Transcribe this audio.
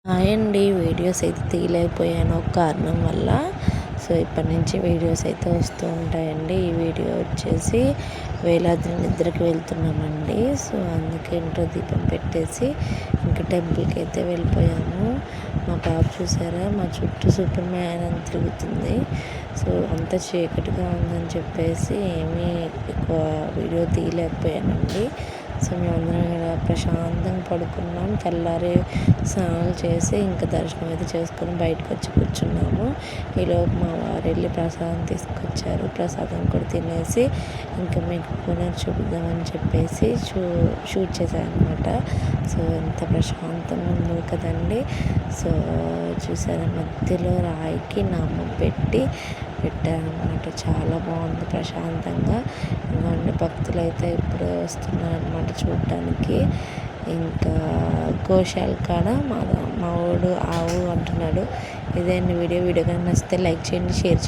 Hi అండి. Videos అయితే తీయలేకపోయాను ఒక కారణం వల్ల. సో ఇప్పటి నుంచి వీడియోస్ అయితే వస్తూ ఉంటాయండి. ఈ వీడియో వచ్చేసి వేలాద్రి నిద్రకి వెళ్తున్నామండి. సో అందుకే ఇంట్లో దీపం పెట్టేసి ఇంకా టెంపుల్కి అయితే వెళ్ళిపోయాము. మా పాప చూసారా, మా చుట్టూ సూపర్ మ్యాన్ అని తిరుగుతుంది. సో అంత చీకటిగా ఉందని చెప్పేసి ఏమీ ఎక్కువ వీడియో తీయలేకపోయానండి. సో మేమందరం ఇలా ప్రశాంతంగా పడుకున్నాం. తెల్లారి స్నానాలు చేసి ఇంకా దర్శనం అయితే చేసుకొని బయటకు వచ్చి కూర్చున్నాము. ఈలోపు మా వారు వెళ్ళి ప్రసాదం తీసుకొచ్చారు. ప్రసాదం కూడా తినేసి ఇంకా మీకు పునర్ చూపిద్దామని చెప్పేసి షూట్ చేశారనమాట. సో ఎంత ప్రశాంతంగా ఉంది కదండి. సో చూసారా, మధ్యలో రాయికి నామం పెట్టారనమాట. చాలా బాగుంది ప్రశాంతంగా. ఇవ్వండి, భక్తులు అయితే ఇప్పుడు వస్తున్నారనమాట చూడటానికి. ఇంకా గోశాల కాడ మా వాడు ఆవు అంటున్నాడు. ఇదే అండి వీడియో కానీ నచ్చితే లైక్ చేయండి, షేర్ చేయండి.